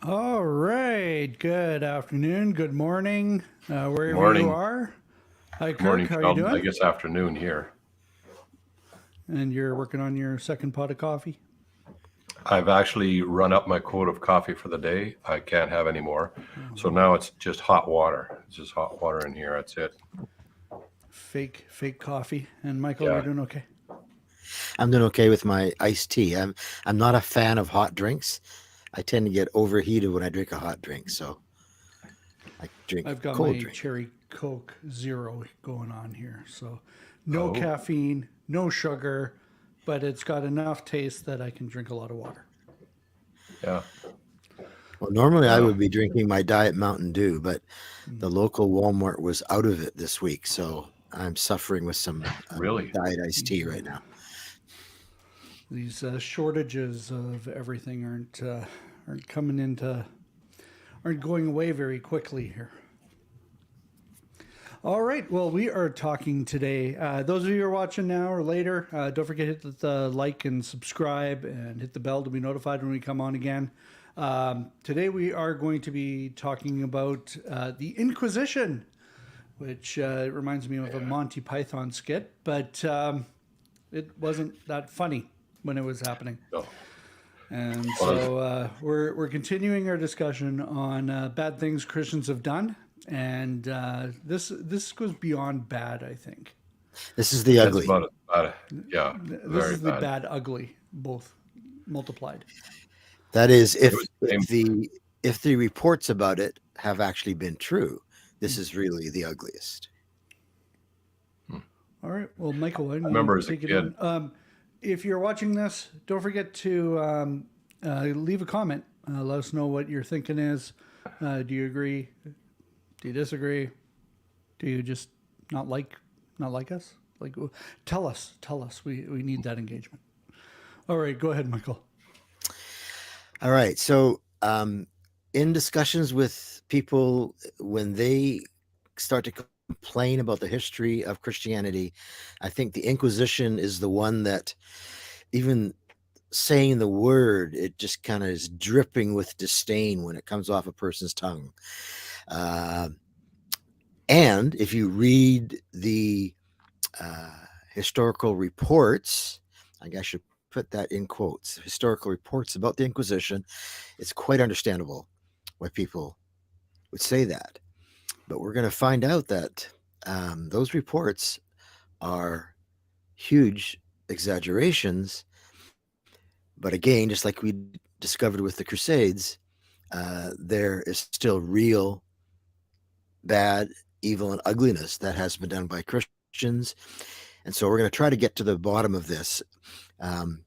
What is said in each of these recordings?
All right. Good afternoon. Good morning, Good wherever you morning. are. Hi, Good Kirk. morning, How are you Sheldon. I doing? guess afternoon here. And you're working on your second pot of coffee. I've actually run up my quota of coffee for the day. I can't have any more. So now it's just hot water. It's just hot water in here. That's it. Fake coffee. And Michael, you're Yeah. doing okay. I'm doing okay with my iced tea. I'm not a fan of hot drinks. I tend to get overheated when I drink a hot drink, so I drink I've got cold my drink. cherry Coke Zero going on here. So no Oh, caffeine, no sugar, but it's got enough taste that I can drink a lot of water. yeah. Well, normally I Yeah. would be drinking my Diet Mountain Dew, but Mm. the local Walmart was out of it this week, so I'm suffering with some Really? diet iced tea These right now. these shortages of everything aren't coming into aren't going away very quickly here. All right. Well, we are talking today. Those of you who are watching now or later, don't forget to hit the like and subscribe and hit the bell to be notified when we come on again. Today we are going to be talking about the Inquisition, which reminds me of a Monty Python skit, but it wasn't that funny when it was happening. No. And Well, so we're continuing our discussion on bad things Christians have done, and this goes beyond bad. I think This is the that's ugly. about it. Yeah. this Very is the bad. bad, ugly, both multiplied. That is, It was the same. if the reports about it have actually been true, this Mm. is really the ugliest. All right. Well, Michael, why I don't you remember as a take it kid. in? If you're watching this, don't forget to leave a comment. Let us know what your thinking is. Do you agree? Do you disagree? Do you just not like not like us? Like, tell us, tell us. We need that engagement. All right, go ahead, Michael. All right. So, in discussions with people, when they start to complain about the history of Christianity, I think the Inquisition is the one that, even saying the word, it just kind of is dripping with disdain when it comes off a person's tongue. Uh, and if you read the uh, historical reports, I guess I should put that in quotes, historical reports about the Inquisition, it's quite understandable why people would say that. But we're going to find out that those reports are huge exaggerations. But again, just like we discovered with the Crusades, there is still real bad, evil, and ugliness that has been done by Christians. And so we're going to try to get to the bottom of this. Um,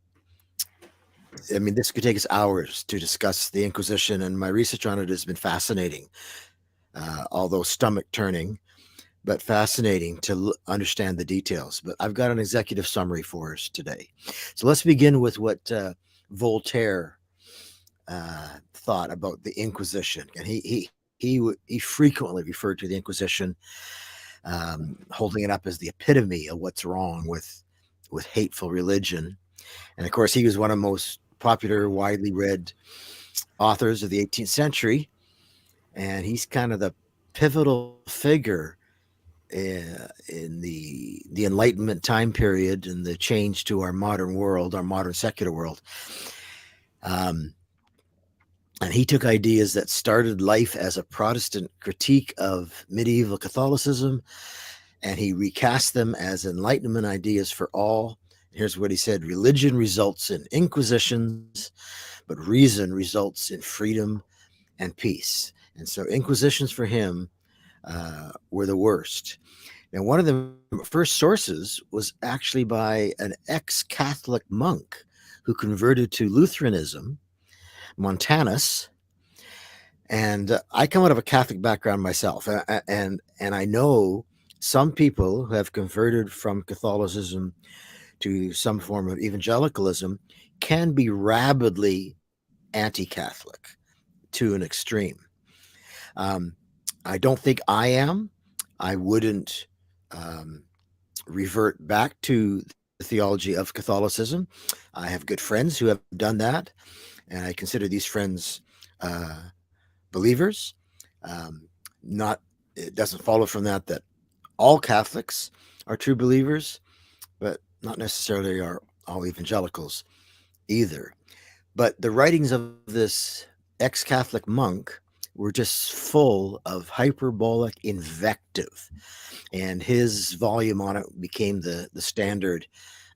I mean, this could take us hours to discuss the Inquisition, and my research on it has been fascinating, although stomach turning, but fascinating to understand the details. But I've got an executive summary for us today. So let's begin with what Voltaire thought about the Inquisition, and he frequently referred to the Inquisition, holding it up as the epitome of what's wrong with hateful religion. And of course, he was one of the most popular, widely read authors of the 18th century, and he's kind of the pivotal figure in the Enlightenment time period and the change to our modern world, our modern secular world. Um, and he took ideas that started life as a Protestant critique of medieval Catholicism, and he recast them as Enlightenment ideas for all. Here's what he said: religion results in inquisitions, but reason results in freedom and peace. And so, inquisitions for him were the worst. And one of the first sources was actually by an ex Catholic monk who converted to Lutheranism, Montanus. And I come out of a Catholic background myself, and I know some people who have converted from Catholicism to some form of evangelicalism can be rabidly anti-Catholic to an extreme. Um, I don't think I am. I wouldn't um, revert back to the theology of Catholicism. I have good friends who have done that, and I consider these friends believers. Not It doesn't follow from that all Catholics are true believers, but not necessarily are all evangelicals either. But the writings of this ex-Catholic monk were just full of hyperbolic invective, and his volume on it became the standard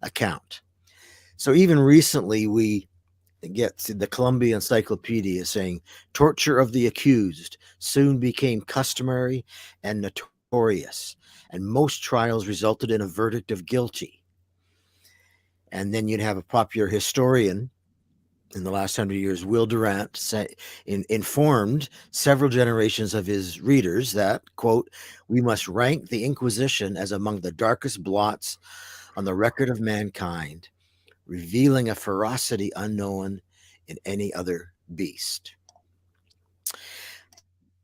account. So even recently, we get to the Columbia Encyclopedia saying torture of the accused soon became customary and notorious, and most trials resulted in a verdict of guilty. And then you'd have a popular historian in the last 100 years, Will Durant, informed several generations of his readers that, quote, we must rank the Inquisition as among the darkest blots on the record of mankind, revealing a ferocity unknown in any other beast.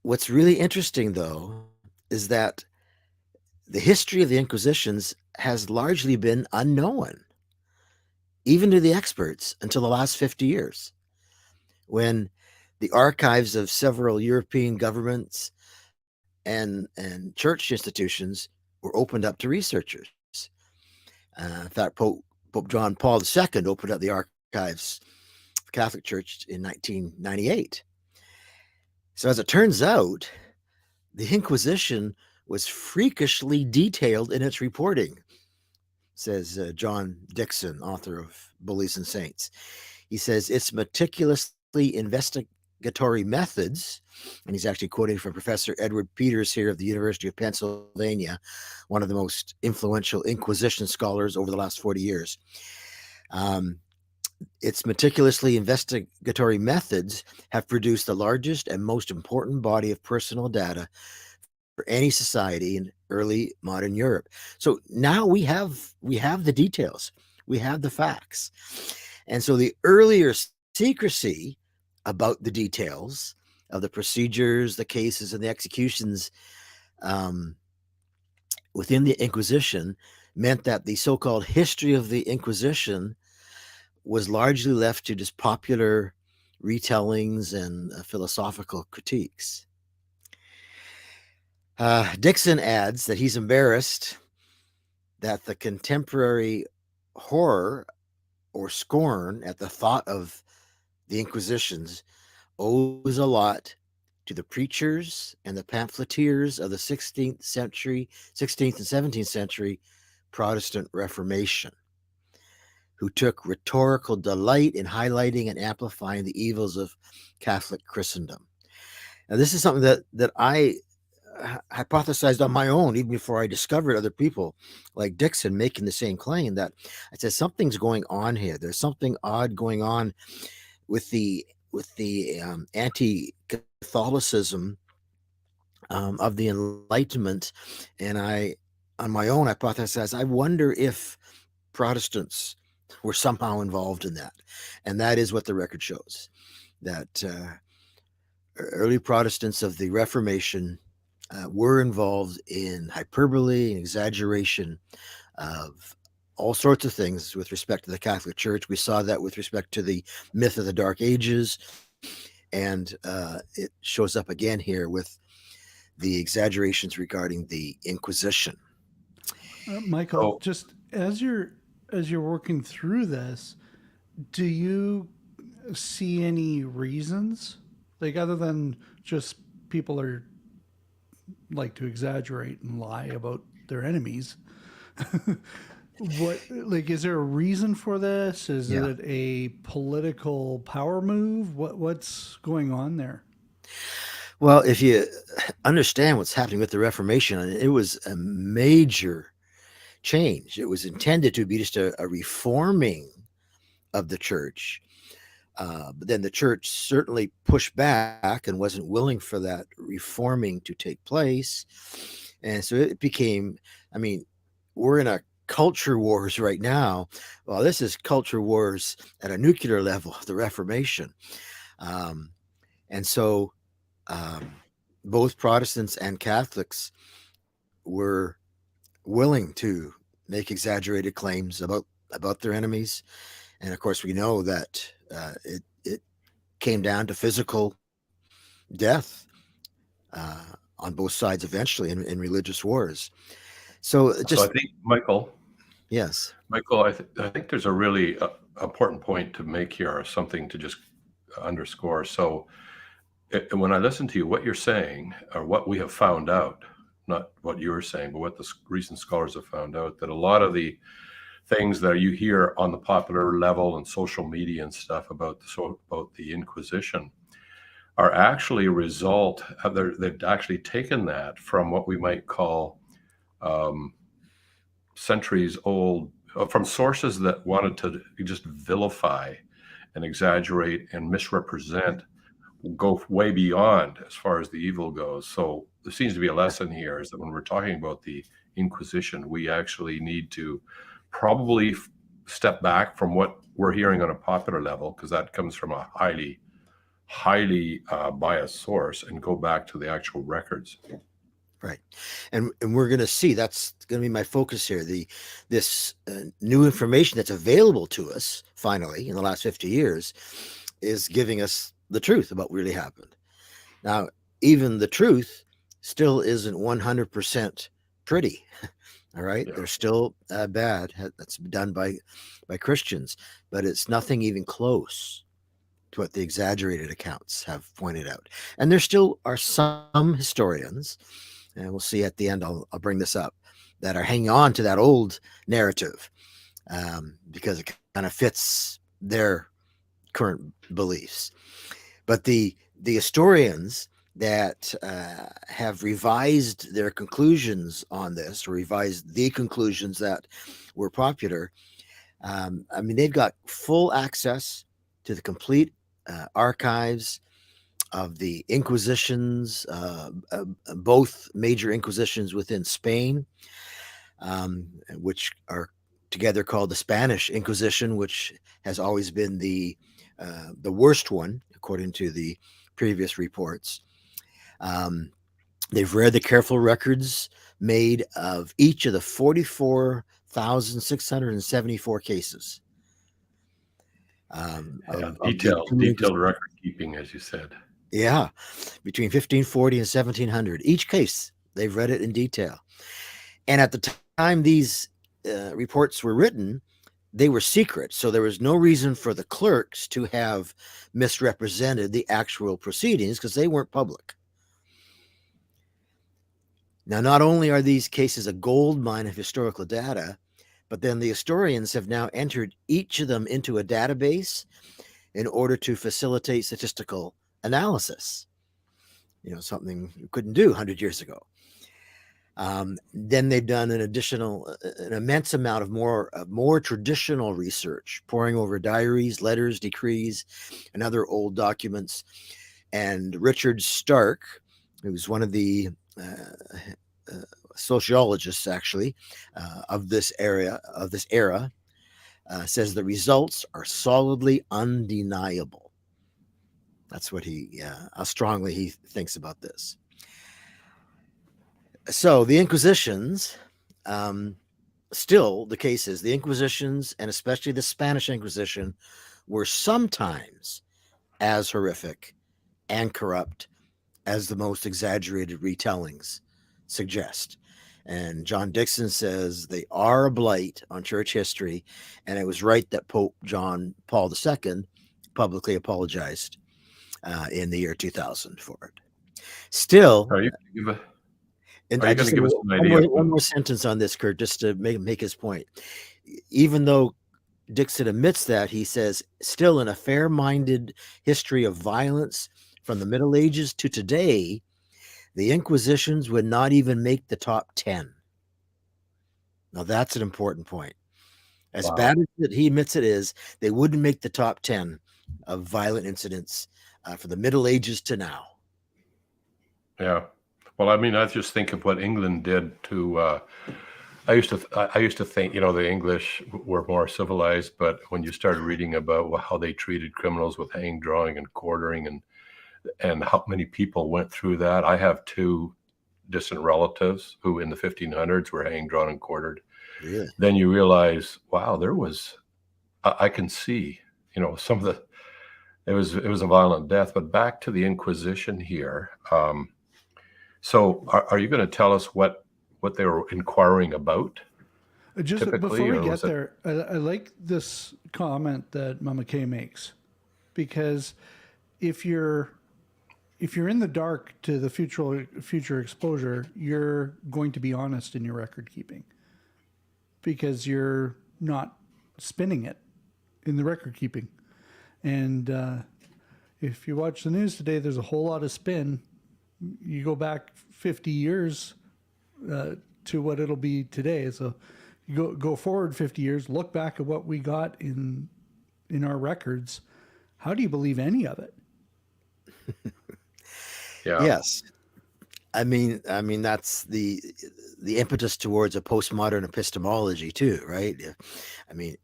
What's really interesting, though, is that the history of the Inquisitions has largely been unknown, even to the experts, until the last 50 years, when the archives of several European governments and church institutions were opened up to researchers. In fact, Pope John Paul II opened up the archives of the Catholic Church in 1998. So as it turns out, the Inquisition was freakishly detailed in its reporting, says John Dickson, author of Bullies and Saints. He says its meticulously investigatory methods, and he's actually quoting from Professor Edward Peters here of the University of Pennsylvania, one of the most influential Inquisition scholars over the last 40 years. Its meticulously investigatory methods have produced the largest and most important body of personal data for any society in early modern Europe. So now we have the details, we have the facts. And so the earlier secrecy about the details of the procedures, the cases, and the executions within the Inquisition meant that the so-called history of the Inquisition was largely left to just popular retellings and philosophical critiques. Dickson adds that he's embarrassed that the contemporary horror or scorn at the thought of the Inquisitions owes a lot to the preachers and the pamphleteers of the 16th and 17th century Protestant Reformation, who took rhetorical delight in highlighting and amplifying the evils of Catholic Christendom. Now, this is something that I hypothesized on my own, even before I discovered other people like Dickson making the same claim, that I said something's going on here. There's something odd going on with the anti-Catholicism of the Enlightenment, and I, on my own, hypothesized, I wonder if Protestants were somehow involved in that. And that is what the record shows, that early Protestants of the Reformation were involved in hyperbole and exaggeration of all sorts of things with respect to the Catholic Church. We saw that with respect to the myth of the Dark Ages, and it shows up again here with the exaggerations regarding the Inquisition. Michael, just as you're working through this, do you see any reasons, like, other than just people are like to exaggerate and lie about their enemies? What, like, is there a reason for this? Is it a political power move? What's going on there? Well, if you understand what's happening with the Reformation, it was a major change. It was intended to be just a reforming of the church. But then the church certainly pushed back and wasn't willing for that reforming to take place. And so it became, I mean, we're in a culture wars right now. Well, this is culture wars at a nuclear level, the Reformation. And so both Protestants and Catholics were willing to make exaggerated claims about their enemies. And of course, we know that it came down to physical death on both sides eventually in religious wars. So So I just, think, Michael, yes. I think there's a really important point to make here, or something to just underscore. So when I listen to you, what you're saying, or what we have found out, not what you're saying, but what the recent scholars have found out, that a lot of the things that you hear on the popular level and social media and stuff about the Inquisition are actually a result. They've actually taken that from what we might call um, centuries old, from sources that wanted to just vilify and exaggerate and misrepresent, go way beyond as far as the evil goes. So there seems to be a lesson here, is that when we're talking about the Inquisition, we actually need to probably step back from what we're hearing on a popular level, because that comes from a highly biased source, and go back to the actual records. Right. And we're going to see, that's going to be my focus here. This new information that's available to us finally in the last 50 years is giving us the truth about what really happened. Now, even the truth still isn't 100% pretty. All right. Yeah. They're still bad. That's done by Christians, but it's nothing even close to what the exaggerated accounts have pointed out. And there still are some historians, and we'll see at the end, I'll bring this up, that are hanging on to that old narrative because it kind of fits their current beliefs. But the historians that have revised their conclusions on this, or revised the conclusions that were popular, I mean, they've got full access to the complete archives of the Inquisitions, both major Inquisitions within Spain, which are together called the Spanish Inquisition, which has always been the worst one, according to the previous reports. They've read the careful records made of each of the 44,674 cases. Detailed record keeping, as you said. Yeah, between 1540 and 1700. Each case, they've read it in detail. And at the time these reports were written, they were secret. So there was no reason for the clerks to have misrepresented the actual proceedings, because they weren't public. Now, not only are these cases a gold mine of historical data, but then the historians have now entered each of them into a database in order to facilitate statistical analysis. You know, something you couldn't do 100 years ago. Then they've done an immense amount of more traditional research, poring over diaries, letters, decrees, and other old documents. And Richard Stark, who's one of the sociologists, actually, of this era, says the results are solidly undeniable. That's what how strongly he thinks about this. So the Inquisitions, still the case is the Inquisitions, and especially the Spanish Inquisition, were sometimes as horrific and corrupt as the most exaggerated retellings suggest. And John Dickson says they are a blight on church history, and it was right that Pope John Paul II publicly apologized in the year 2000 for it. Still, Are you going to just give us an idea? one more sentence on this, Kurt, just to make his point. Even though Dickson admits that, he says, still, in a fair-minded history of violence from the Middle Ages to today, the Inquisitions would not even make the top 10. Now, that's an important point. As bad as he admits it is, they wouldn't make the top 10 of violent incidents from the Middle Ages to now. Yeah. Well, I mean, I just think of what England did to. I used to think, the English were more civilized, but when you started reading about how they treated criminals with hang drawing and quartering, and how many people went through that. I have two distant relatives who in the 1500s were hanged, drawn, and quartered. Really? Then you realize, wow, I can see, some of it was a violent death. But back to the Inquisition here. So are you going to tell us what they were inquiring about Just typically, before we or get was it? there, I like this comment that Mama Kay makes, because if you're in the dark to the future exposure, you're going to be honest in your record keeping because you're not spinning it in the record keeping. And if you watch the news today, there's a whole lot of spin. You go back 50 years to what it'll be today. So you go forward 50 years, look back at what we got in our records. How do you believe any of it? Yeah. Yes. I mean that's the impetus towards a postmodern epistemology too, right? Yeah. I mean,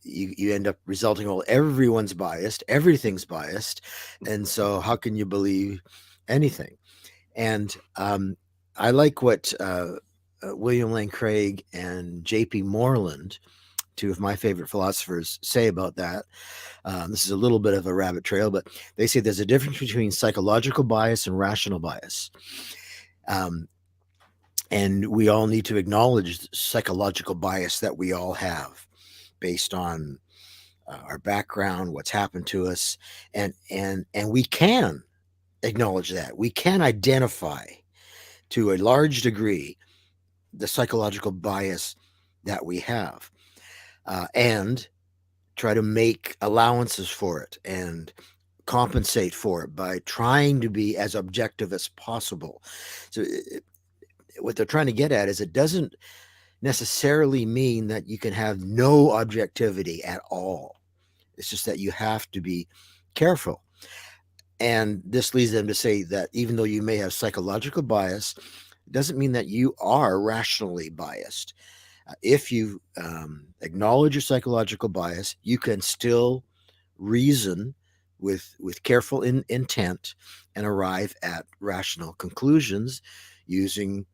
you end up resulting, well, everyone's biased, everything's biased, and so how can you believe anything? And I like what William Lane Craig and J.P. Moreland, two of my favorite philosophers, say about that. This is a little bit of a rabbit trail, but they say there's a difference between psychological bias and rational bias. And we all need to acknowledge the psychological bias that we all have based on our background, what's happened to us, and we can acknowledge that. We can identify to a large degree the psychological bias that we have, and try to make allowances for it and compensate for it by trying to be as objective as possible. So what they're trying to get at is it doesn't necessarily mean that you can have no objectivity at all. It's just that you have to be careful. And this leads them to say that even though you may have psychological bias, it doesn't mean that you are rationally biased. If you acknowledge your psychological bias, you can still reason with careful intent and arrive at rational conclusions using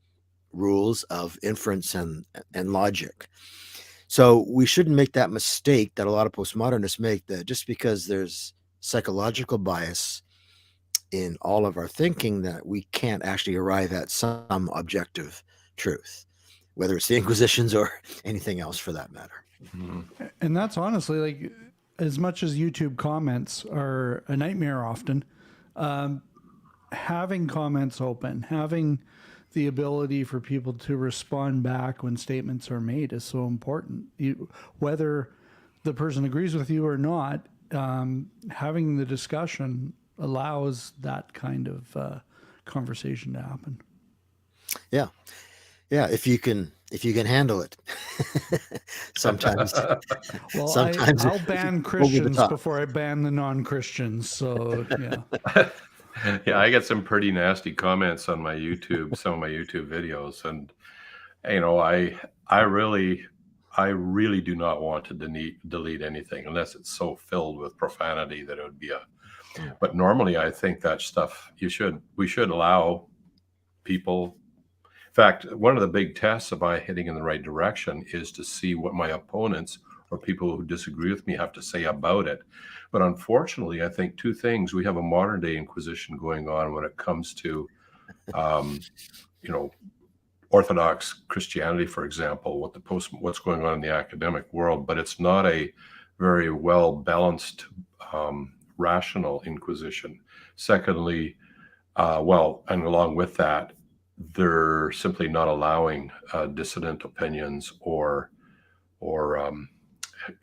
rules of inference and logic. So we shouldn't make that mistake that a lot of postmodernists make, that just because there's psychological bias in all of our thinking, that we can't actually arrive at some objective truth, whether it's the Inquisitions or anything else for that matter. Mhm. And that's honestly, like, as much as YouTube comments are a nightmare often, having comments open, having the ability for people to respond back when statements are made is so important. Whether the person agrees with you or not, having the discussion allows that kind of conversation to happen. Yeah. If you can handle it. Sometimes Well, sometimes I'll it's ban over the Christians top. before I ban the non-Christians. So yeah. Yeah, I get some pretty nasty comments on my YouTube, some of my YouTube videos, and I really do not want to delete anything unless it's so filled with profanity that it would be a. But normally, I think that stuff we should allow people. In fact, one of the big tests of my heading in the right direction is to see what my opponents or people who disagree with me have to say about it. But unfortunately, I think two things. We have a modern day Inquisition going on when it comes to, Orthodox Christianity, for example, what's going on in the academic world, but it's not a very well balanced, rational Inquisition. Secondly, and along with that, they're simply not allowing dissident opinions or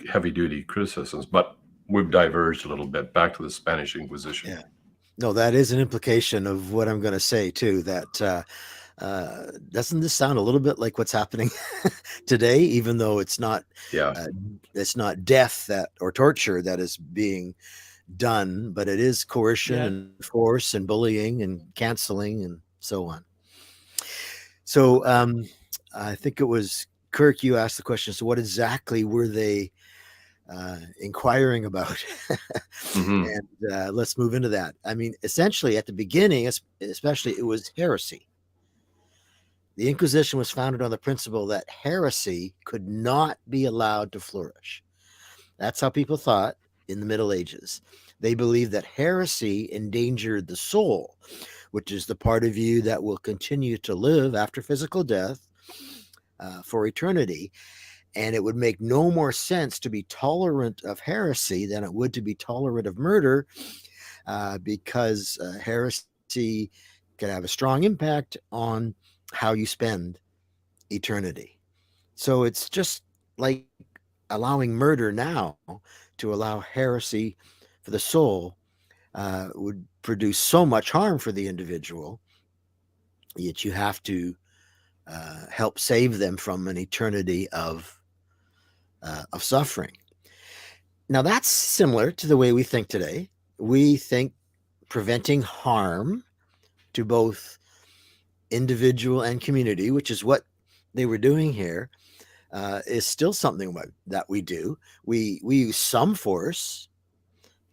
heavy duty criticisms. But we've diverged a little bit back to the Spanish Inquisition. Yeah. No, that is an implication of what I'm going to say too, that doesn't this sound a little bit like what's happening today, even though it's not Yeah. Death or torture that is being done, but it is coercion Yeah. and force and bullying and canceling and so on. So I think it was Kirk, you asked the question, so what exactly were they inquiring about? Mhm. And let's move into that. I mean, essentially at the beginning, especially, it was heresy. The Inquisition was founded on the principle that heresy could not be allowed to flourish. That's how people thought in the Middle Ages. They believed that heresy endangered the soul, which is the part of you that will continue to live after physical death for eternity. And it would make no more sense to be tolerant of heresy than it would to be tolerant of murder, because heresy could have a strong impact on how you spend eternity. So it's just like allowing murder now to allow heresy for the soul would produce so much harm for the individual, yet you have to help save them from an eternity of suffering. Now, that's similar to the way we think today. We think preventing harm to both individual and community, which is what they were doing here, is still something that we do. We use some force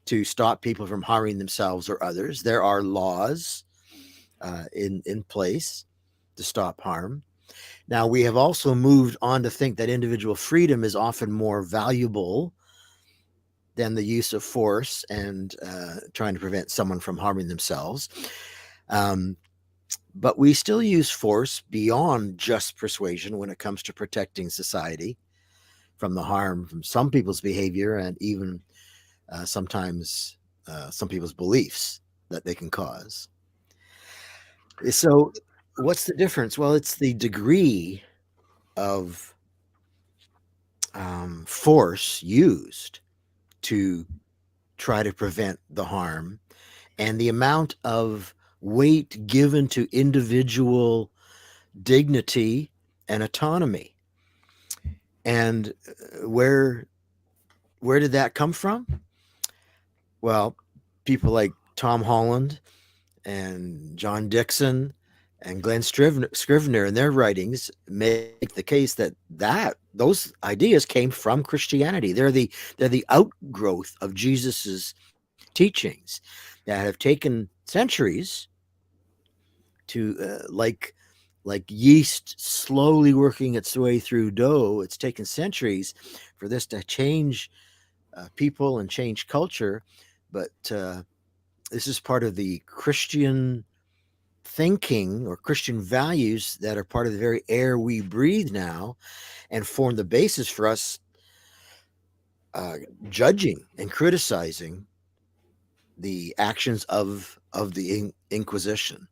to stop people from harming themselves or others. There are laws in place to stop harm. Now, we have also moved on to think that individual freedom is often more valuable than the use of force and trying to prevent someone from harming themselves. But we still use force beyond just persuasion when it comes to protecting society from the harm from some people's behavior and even sometimes some people's beliefs that they can cause. So what's the difference? Well, it's the degree of force used to try to prevent the harm and the amount of weight given to individual dignity and autonomy. And where did that come from? Well, people like Tom Holland and John Dixon and Glenn Scrivener in their writings make the case that those ideas came from Christianity. They're the outgrowth of Jesus's teachings that have taken centuries to like yeast slowly working its way through dough. It's taken centuries for this to change people and change culture, but this is part of the Christian thinking or Christian values that are part of the very air we breathe now and form the basis for us judging and criticizing the actions of the Inquisition.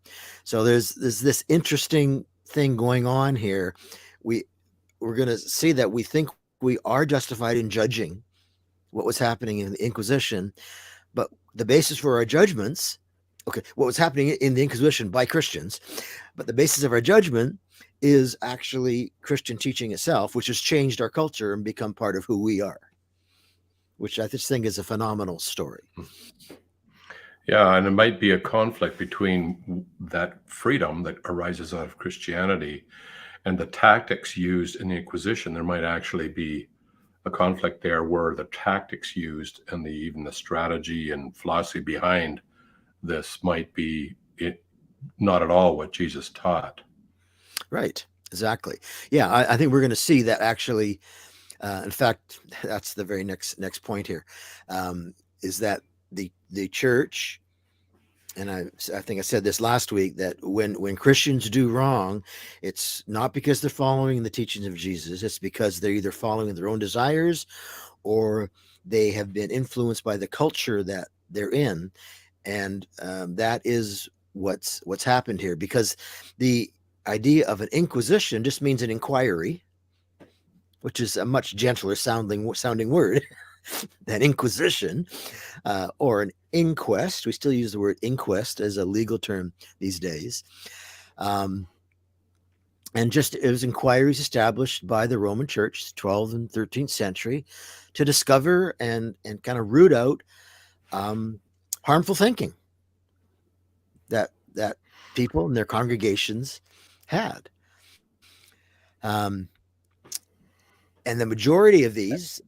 So there's this interesting thing going on here. We're going to see that we think we are justified in judging what was happening in the Inquisition, but the basis for our judgments, what was happening in the Inquisition by Christians, but the basis of our judgment is actually Christian teaching itself, which has changed our culture and become part of who we are, which I just think is a phenomenal story. Yeah, and it might be a conflict between that freedom that arises out of Christianity and the tactics used in the Inquisition. There might actually be a conflict there where the tactics used and even the strategy and philosophy behind this might be not at all what Jesus taught. Right, exactly. Yeah, I think we're going to see that actually. In fact, that's the very next point here, is that the church, and I think I said this last week, that when Christians do wrong, it's not because they're following the teachings of Jesus. It's because they're either following their own desires or they have been influenced by the culture that they're in. And that is what's happened here, because the idea of an inquisition just means an inquiry, which is a much gentler sounding word than inquisition, or an inquest. We still use the word inquest as a legal term these days. And just it was inquiries established by the Roman Church, 12th and 13th century, to discover and kind of root out harmful thinking that people and their congregations had. And the majority of these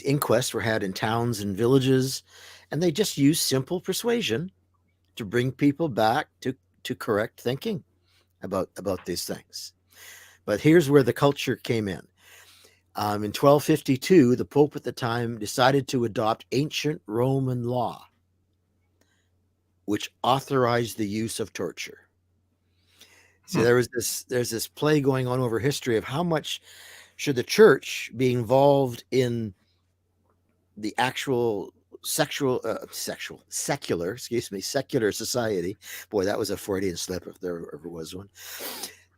inquests were had in towns and villages, and they just used simple persuasion to bring people back to correct thinking about these things. But here's where the culture came in. In 1252, the Pope at the time decided to adopt ancient Roman law, which authorized the use of torture. See, there's this play going on over history of how much should the church be involved in the actual secular society. Boy, that was a Freudian slip if there ever was one.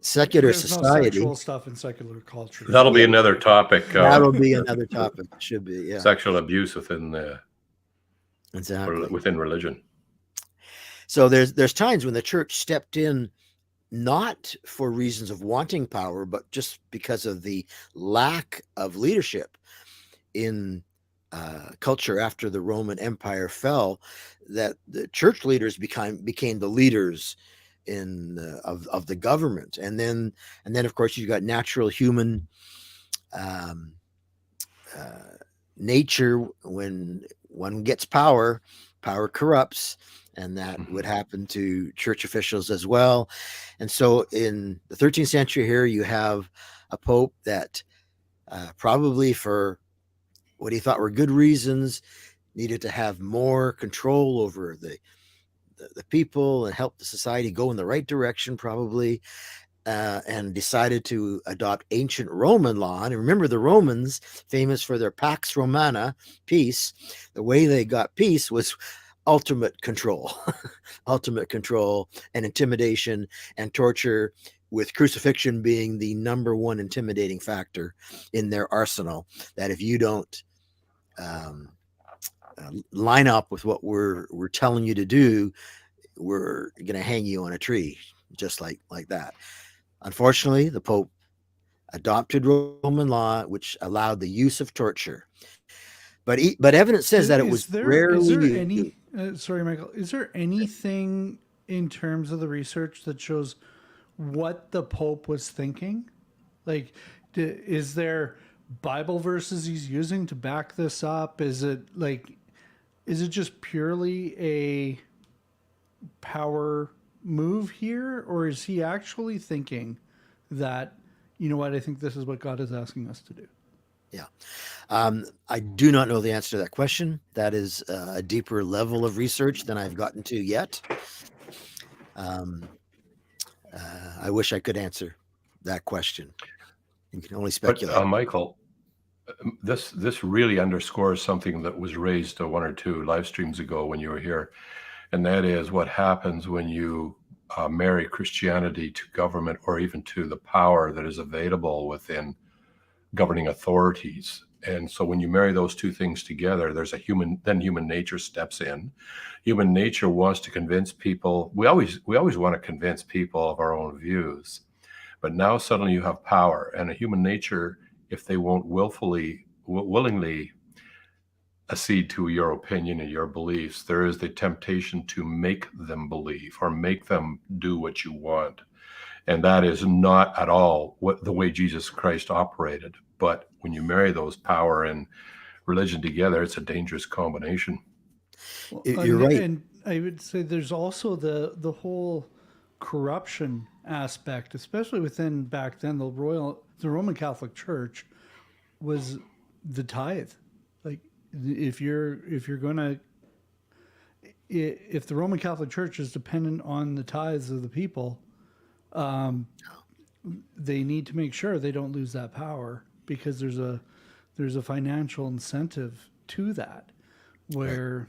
Secular There's no society. sexual stuff in secular culture. That'll be another topic. That'll be another topic. Should be, yeah. Sexual abuse within Exactly. within religion. So there's times when the church stepped in, not for reasons of wanting power, but just because of the lack of leadership in culture after the Roman Empire fell, that the church leaders became the leaders of the government, and then of course you got natural human nature. When one gets power corrupts, and that would happen to church officials as well. And so in the 13th century here, you have a pope that probably for what he thought were good reasons needed to have more control over the people and help the society go in the right direction, probably, and decided to adopt ancient Roman law. And remember, the Romans, famous for their Pax Romana, peace, the way they got peace was ultimate control and intimidation and torture, with crucifixion being the number one intimidating factor in their arsenal. That if you don't line up with what we're telling you to do, we're going to hang you on a tree, just like that. Unfortunately, the Pope adopted Roman law, which allowed the use of torture. But evidence says that it was rarely used. Sorry, Michael. Is there anything in terms of the research that shows what the Pope was thinking? Like, is there Bible verses he's using to back this up? Is it just purely a power move here, or is he actually thinking that, you know what, I think this is what God is asking us to do? Yeah. I do not know the answer to that question. That is a deeper level of research than I've gotten to yet. I wish I could answer that question. You can only speculate. But, Michael, this really underscores something that was raised 1 or 2 live streams ago when you were here, and that is what happens when you marry Christianity to government, or even to the power that is available within governing authorities. And so when you marry those two things together, there's human nature steps in. Human nature wants to convince people. We always want to convince people of our own views, but now suddenly you have power, and a human nature, if they won't willingly accede to your opinion and your beliefs, there is the temptation to make them believe or make them do what you want. And that is not at all the way Jesus Christ operated. But when you marry those, power and religion, together, it's a dangerous combination. Well, You're right. And I would say there's also the whole corruption aspect, especially within back then the Roman Catholic Church was the tithe. Like if the Roman Catholic Church is dependent on the tithes of the people, they need to make sure they don't lose that power, because there's a financial incentive to that, where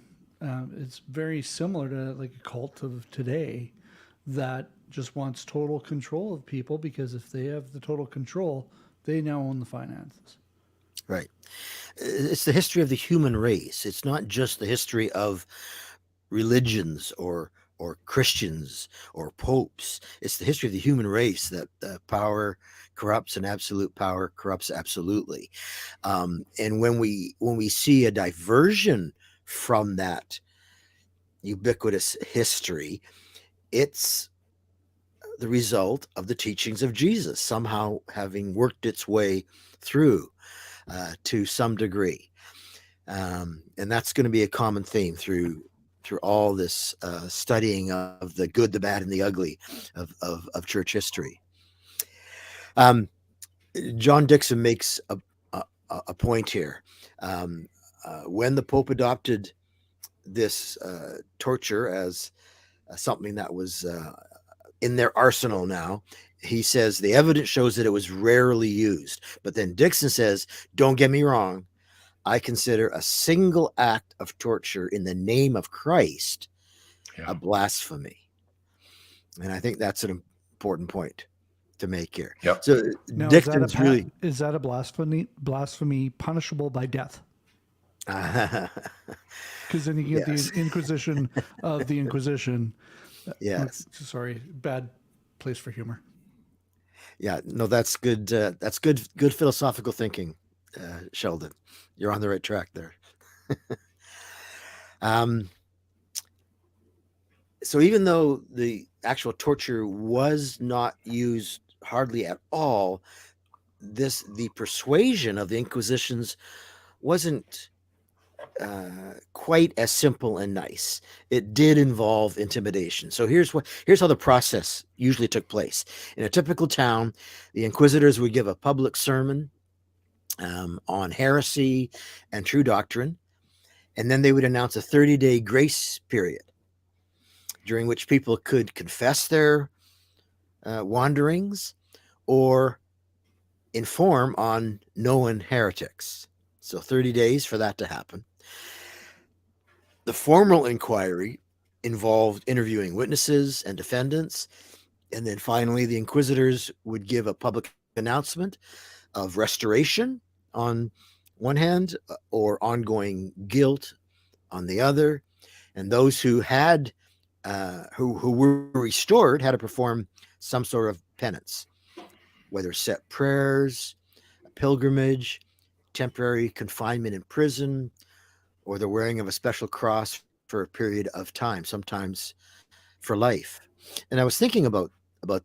it's very similar to like a cult of today that just wants total control of people, because if they have the total control, they now own the finances. Right. It's the history of the human race. It's not just the history of religions or Christians or popes. It's the history of the human race that power corrupts, and absolute power corrupts absolutely. And when we see a diversion from that ubiquitous history, it's the result of the teachings of Jesus somehow having worked its way through to some degree. And that's going to be a common theme through all this studying of the good, the bad, and the ugly of church history. John Dickson makes a point here. When the Pope adopted this torture as something that was in their arsenal now, he says the evidence shows that it was rarely used. But then Dixon says, don't get me wrong, I consider a single act of torture in the name of Christ a blasphemy. And I think that's an important point to make here. Yep. So Now, Dixon's really is that a blasphemy punishable by death? Because then you get Yes. the Inquisition of the Inquisition. yes. Sorry, bad place for humor. Yeah, no, that's good. That's good philosophical thinking, Sheldon. You're on the right track there. So even though the actual torture was not used hardly at all, the persuasion of the Inquisitions wasn't quite as simple and nice. It did involve intimidation. So here's how the process usually took place. In a typical town, the inquisitors would give a public sermon on heresy and true doctrine, and then they would announce a 30-day grace period during which people could confess their wanderings or inform on known heretics. So 30 days for that to happen. The formal inquiry involved interviewing witnesses and defendants. And then finally, the inquisitors would give a public announcement of restoration on one hand or ongoing guilt on the other. And those who had who were restored had to perform some sort of penance, whether set prayers, a pilgrimage, temporary confinement in prison, or the wearing of a special cross for a period of time, sometimes for life. And I was thinking about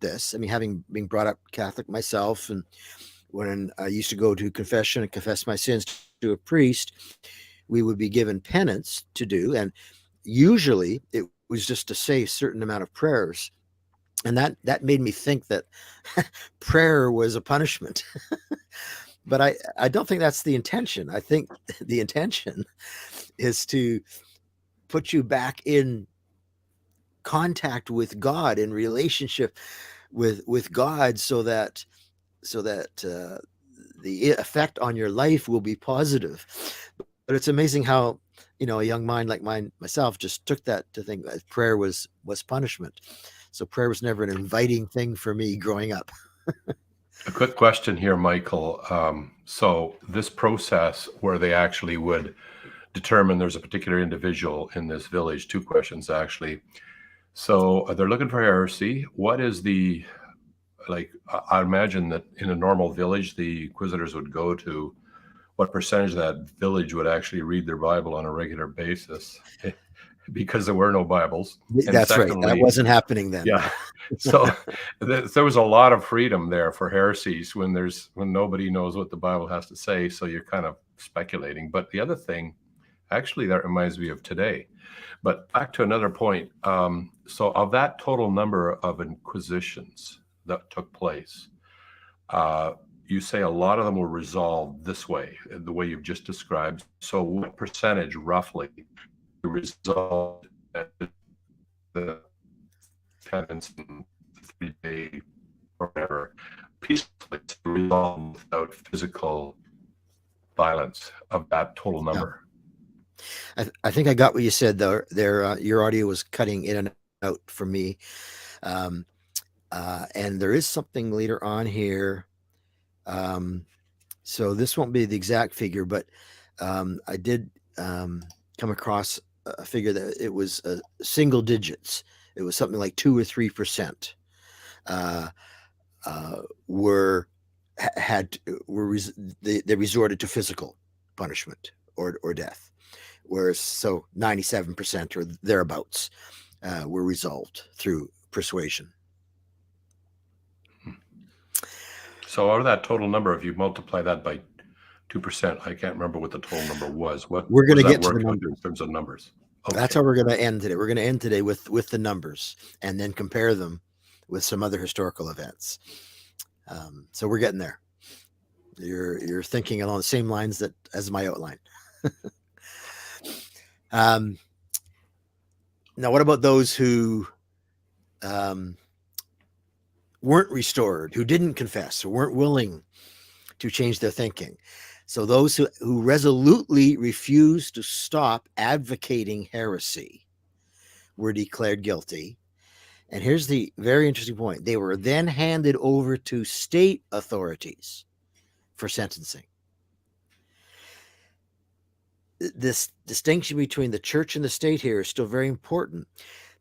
this. I mean, having been brought up Catholic myself, and when I used to go to confession and confess my sins to a priest, we would be given penance to do, and usually it was just to say a certain amount of prayers. And that made me think that prayer was a punishment. But I don't think that's the intention. I think the intention is to put you back in contact with God, in relationship with God, so that the effect on your life will be positive. But it's amazing how, a young mind like myself just took that to think that prayer was punishment. So prayer was never an inviting thing for me growing up. A quick question here, Michael. So this process where they actually would determine there's a particular individual in this village, two questions actually. So they're looking for heresy. What is I imagine that in a normal village, the inquisitors would go to what percentage of that village would actually read their Bible on a regular basis because there were no Bibles. And That's right. That wasn't happening then. Yeah. So there was a lot of freedom there for heresies when nobody knows what the Bible has to say. So you're kind of speculating. But the other thing, actually, that reminds me of today. But back to another point. So of that total number of inquisitions that took place, you say a lot of them were resolved this way, the way you've just described. So what percentage roughly resolved the penance in 3-day or whatever peacefully, resolved without physical violence of that total number? I think I got what you said there. Your audio was cutting in and out for me. And there is something later on here. So this won't be the exact figure, but I did come across a figure that it was single digits. It was something like 2 or 3% they resorted to physical punishment or death, whereas 97% or thereabouts were resolved through persuasion. So out of that total number, if you multiply that by 2%, I can't remember what the total number was. What we're going to get to the number in terms of numbers? Okay. That's how we're going to end today. We're going to end today with the numbers and then compare them with some other historical events. So we're getting there. You're thinking along the same lines that as my outline. Now, what about those who weren't restored, who didn't confess, who weren't willing to change their thinking? So those who resolutely refused to stop advocating heresy were declared guilty. And here's the very interesting point. They were then handed over to state authorities for sentencing. This distinction between the church and the state here is still very important.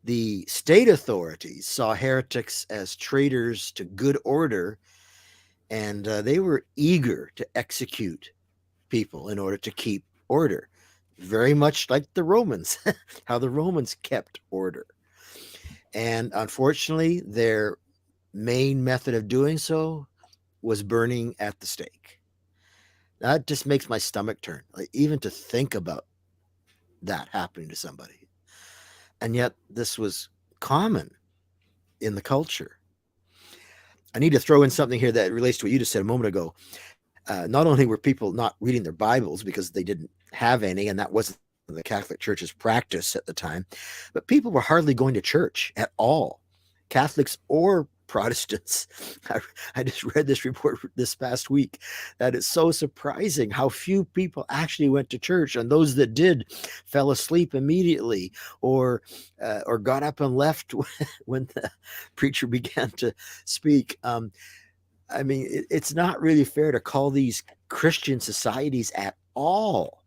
The state authorities saw heretics as traitors to good order, and they were eager to execute people in order to keep order, very much like the Romans, how the Romans kept order. And unfortunately, their main method of doing so was burning at the stake. That just makes my stomach turn, like, even to think about that happening to somebody. And yet this was common in the culture. I need to throw in something here that relates to what you just said a moment ago. Not only were people not reading their Bibles because they didn't have any, and that wasn't the Catholic Church's practice at the time, but people were hardly going to church at all, Catholics or Protestants. I just read this report this past week that it's so surprising how few people actually went to church, and those that did fell asleep immediately or got up and left when the preacher began to speak. I mean, it's not really fair to call these Christian societies at all.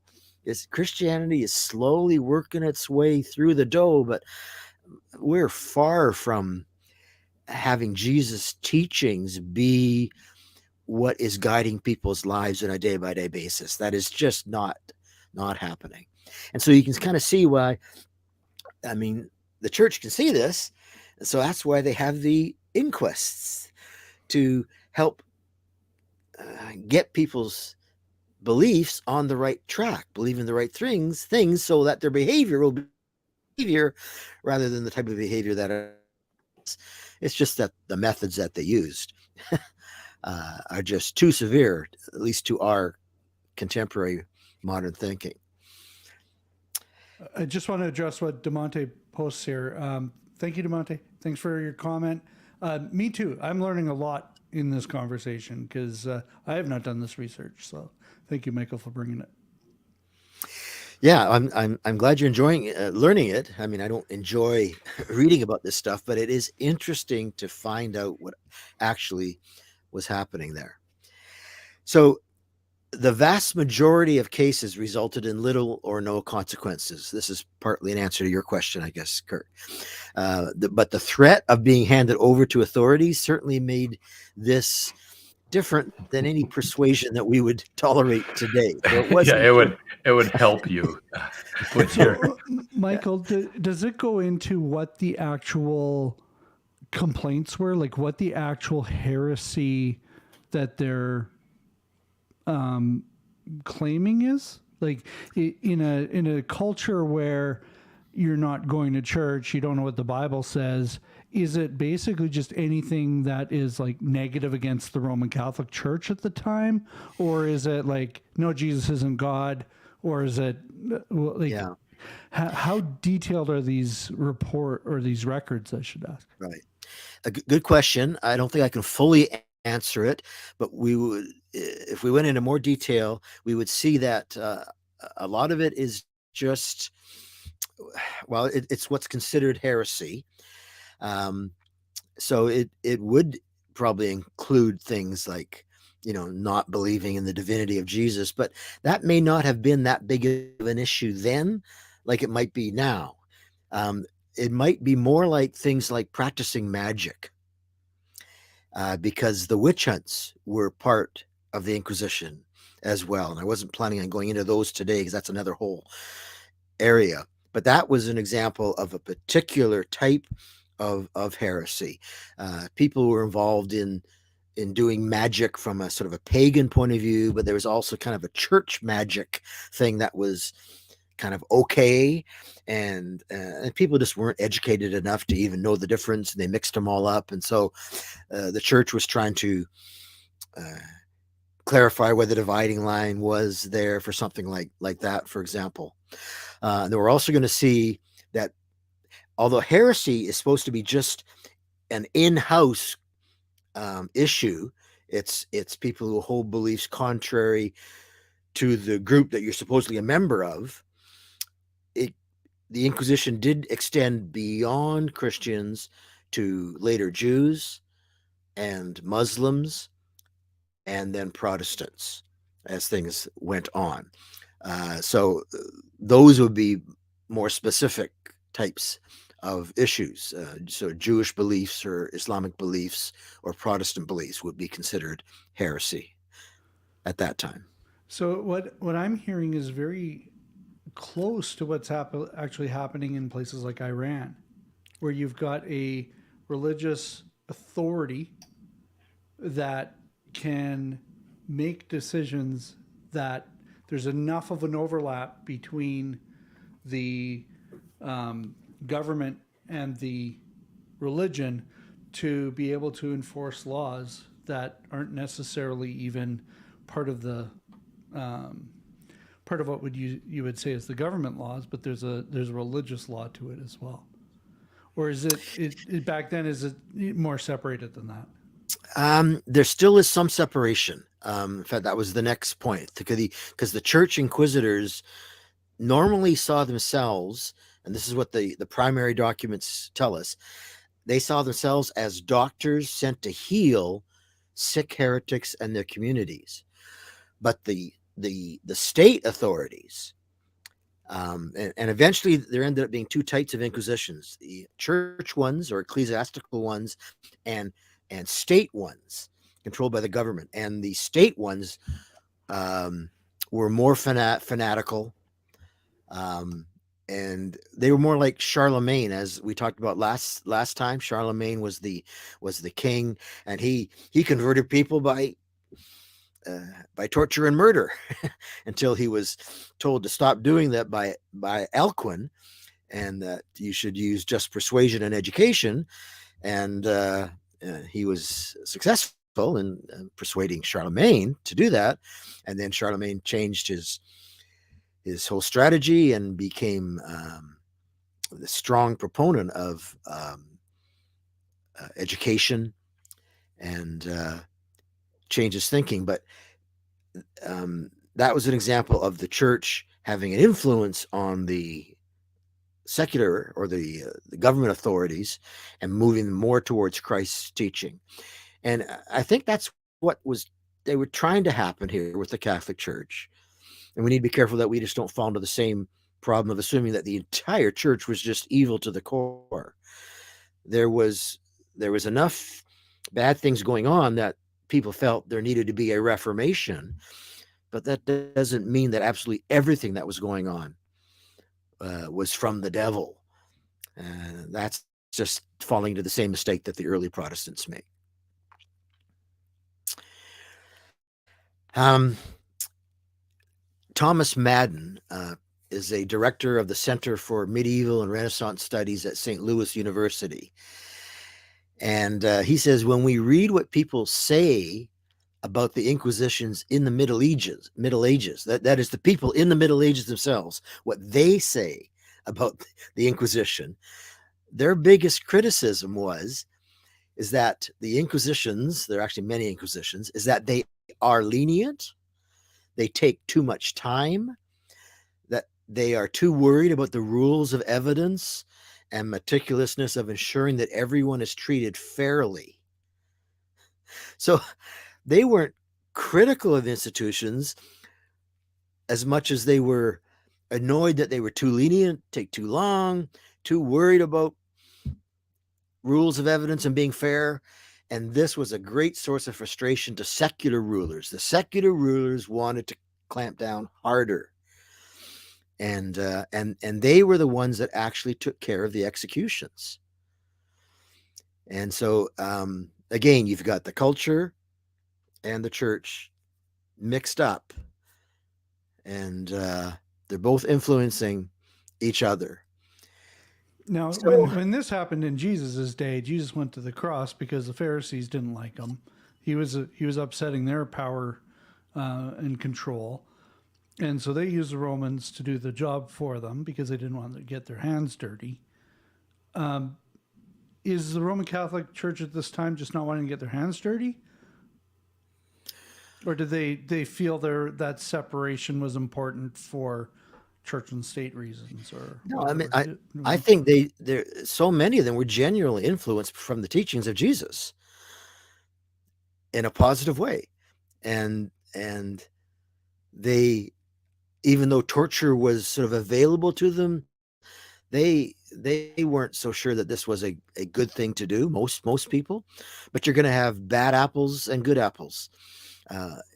Christianity is slowly working its way through the dough, but we're far from having Jesus' teachings be what is guiding people's lives on a day-by-day basis. That is just not happening. And so you can kind of see why, I mean, the church can see this, so that's why they have the inquests to help get people's beliefs on the right track, believing the right things so that their behavior will be behavior rather than the type of behavior that it's just that the methods that they used are just too severe, at least to our contemporary modern thinking. I just want to address what DeMonte posts here. Thank you, DeMonte. Thanks for your comment. Me too. I'm learning a lot in this conversation because I have not done this research. So thank you, Michael, for bringing it. Yeah, I'm glad you're enjoying learning it. I mean, I don't enjoy reading about this stuff, but it is interesting to find out what actually was happening there. So the vast majority of cases resulted in little or no consequences. This is partly an answer to your question, I guess, Kurt. But the threat of being handed over to authorities certainly made this different than any persuasion that we would tolerate today. So it would help you with your. Michael, does it go into what the actual complaints were, like what the actual heresy that they're claiming is? Like in a culture where you're not going to church, you don't know what the Bible says, is it basically just anything that is like negative against the Roman Catholic Church at the time? Or is it like, no, Jesus isn't God? Or is it like, Yeah. How detailed are these these records, I should ask? Right. A good question. I don't think I can fully answer it, but we would, if we went into more detail, we would see that a lot of it is just, well, it's what's considered heresy. So it would probably include things like, not believing in the divinity of Jesus, but that may not have been that big of an issue then, like it might be now. It might be more like things like practicing magic, because the witch hunts were part of the Inquisition as well. And I wasn't planning on going into those today because that's another whole area. But that was an example of a particular type of heresy. People were involved in doing magic from a sort of a pagan point of view, but there was also kind of a church magic thing that was kind of okay, and people just weren't educated enough to even know the difference, and they mixed them all up. And so the church was trying to clarify where the dividing line was there for something like that, for example. And then we're also going to see that although heresy is supposed to be just an in-house issue, it's people who hold beliefs contrary to the group that you're supposedly a member of. The Inquisition did extend beyond Christians to later Jews and Muslims and then Protestants as things went on. So those would be more specific types of issues. So Jewish beliefs or Islamic beliefs or Protestant beliefs would be considered heresy at that time. So what I'm hearing is very close to what's actually happening in places like Iran, where you've got a religious authority that can make decisions that there's enough of an overlap between the government and the religion to be able to enforce laws that aren't necessarily even part of the part of what you would say is the government laws, but there's a religious law to it as well. Or is it back then? Is it more separated than that? There still is some separation. In fact, that was the next point, because the church inquisitors normally saw themselves, and this is what the primary documents tell us, they saw themselves as doctors sent to heal sick heretics and their communities. But the state authorities, and eventually there ended up being two types of inquisitions: the church ones or ecclesiastical ones, and state ones controlled by the government. And the state ones were more fanatical, and they were more like Charlemagne, as we talked about last time. Charlemagne was the king, and he converted people by torture and murder until he was told to stop doing that by Alcuin, and that you should use just persuasion and education. And he was successful in persuading Charlemagne to do that. And then Charlemagne changed his whole strategy and became the strong proponent of education and changed his thinking. But that was an example of the church having an influence on the secular or the government authorities and moving more towards Christ's teaching. And I think that's what they were trying to happen here with the Catholic Church. And we need to be careful that we just don't fall into the same problem of assuming that the entire church was just evil to the core. There was enough bad things going on that people felt there needed to be a reformation, but that doesn't mean that absolutely everything that was going on was from the devil. That's just falling into the same mistake that the early Protestants made. Thomas Madden is a director of the Center for Medieval and Renaissance Studies at St. Louis University. And he says, when we read what people say about the Inquisitions in the Middle Ages, that is the people in the Middle Ages themselves, what they say about the Inquisition, their biggest criticism is that the Inquisitions, there are actually many Inquisitions, is that they are lenient, they take too much time, that they are too worried about the rules of evidence and meticulousness of ensuring that everyone is treated fairly. So they weren't critical of institutions as much as they were annoyed that they were too lenient, take too long, too worried about rules of evidence and being fair. And this was a great source of frustration to secular rulers. The secular rulers wanted to clamp down harder. And they were the ones that actually took care of the executions. And so, again, you've got the culture and the church mixed up, and they're both influencing each other. Now, when this happened in Jesus's day, Jesus went to the cross because the Pharisees didn't like him. He was upsetting their power and control. And so they used the Romans to do the job for them because they didn't want to get their hands dirty. Is the Roman Catholic Church at this time just not wanting to get their hands dirty? Or did they feel that separation was important for church and state reasons? Or No, I mean, whatever? I think there so many of them were genuinely influenced from the teachings of Jesus in a positive way, and they, even though torture was sort of available to them, they weren't so sure that this was a good thing to do. Most people, but you're going to have bad apples and good apples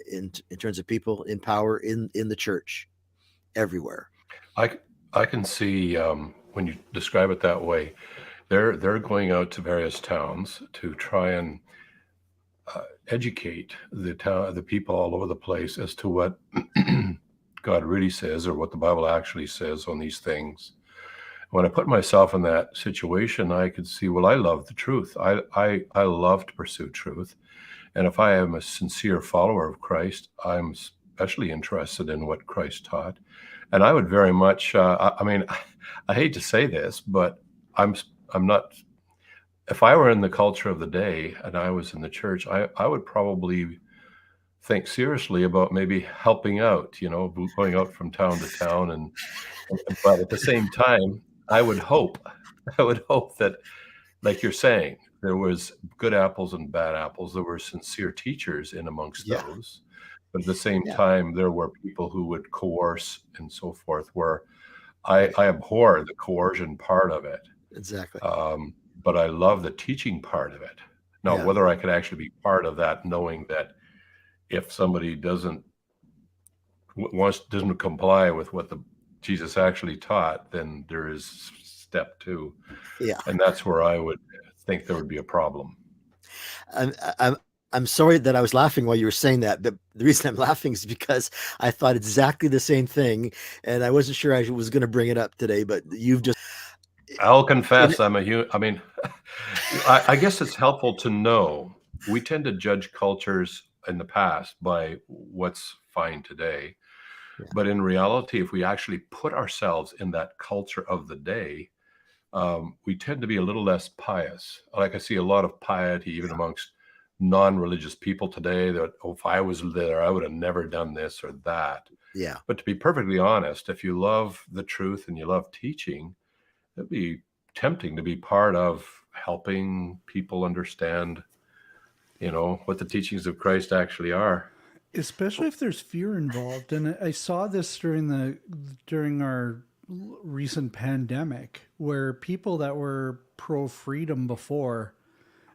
in terms of people in power in the church everywhere. I can see when you describe it that way, they're going out to various towns to try and educate the people all over the place as to what God really says or what the Bible actually says on these things. When I put myself in that situation, I could see, well, I love the truth. I love to pursue truth. And if I am a sincere follower of Christ, I'm especially interested in what Christ taught. And I would very much, I mean, I hate to say this, but I'm not, if I were in the culture of the day and I was in the church, I would probably think seriously about maybe helping out, going out from town to town. But at the same time, I would hope that, like you're saying, there was good apples and bad apples. There were sincere teachers in amongst Yeah. those. But at the same Yeah. time, there were people who would coerce and so forth, where I abhor the coercion part of it. Exactly. But I love the teaching part of it. Now, Yeah. whether I could actually be part of that, knowing that if somebody doesn't comply with what Jesus actually taught, then there is step 2. Yeah. And that's where I would think there would be a problem. I'm sorry that I was laughing while you were saying that, but the reason I'm laughing is because I thought exactly the same thing, and I wasn't sure I was going to bring it up today, but you've just. I'll confess, I mean, I guess it's helpful to know we tend to judge cultures in the past by what's fine today. Yeah. But in reality, if we actually put ourselves in that culture of the day, we tend to be a little less pious. Like I see a lot of piety even amongst non-religious people today that, if I was there, I would have never done this or that. Yeah. But to be perfectly honest, if you love the truth and you love teaching, it'd be tempting to be part of helping people understand, what the teachings of Christ actually are. Especially if there's fear involved. And I saw this during our recent pandemic, where people that were pro freedom before,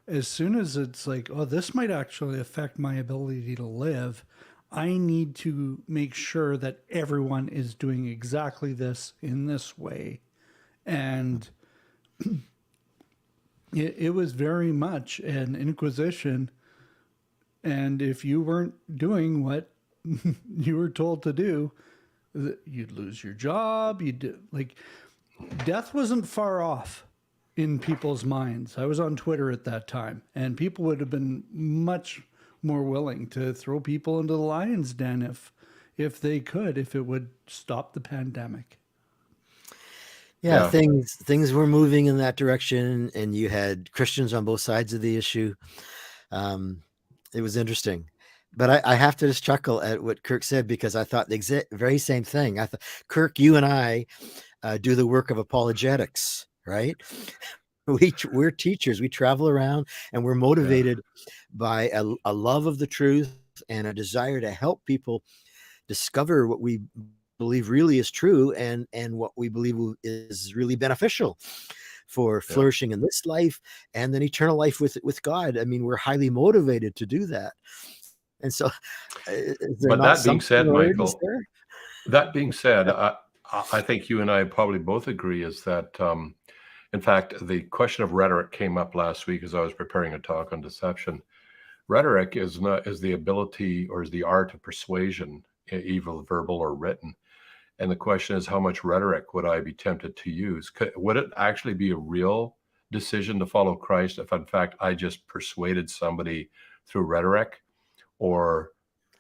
as soon as it's like, oh, this might actually affect my ability to live, I need to make sure that everyone is doing exactly this in this way. And it was very much an inquisition. And if you weren't doing what you were told to do, you'd lose your job. Death wasn't far off in people's minds. I was on Twitter at that time, and people would have been much more willing to throw people into the lion's den if they could, if it would stop the pandemic. Yeah, things were moving in that direction, and you had Christians on both sides of the issue. It was interesting, but I have to just chuckle at what Kirk said, because I thought the very same thing. I thought, Kirk, you and I do the work of apologetics, right? We're teachers. We travel around, and we're motivated by a love of the truth and a desire to help people discover what we believe really is true, and what we believe is really beneficial for flourishing in this life and then eternal life with God. I mean, we're highly motivated to do that. And so, but that being said, Michael, I think you and I probably both agree is that, in fact, the question of rhetoric came up last week as I was preparing a talk on deception. Rhetoric is the ability or is the art of persuasion, either verbal or written. And the question is, how much rhetoric would I be tempted to use? Would it actually be a real decision to follow Christ if, in fact, I just persuaded somebody through rhetoric? Or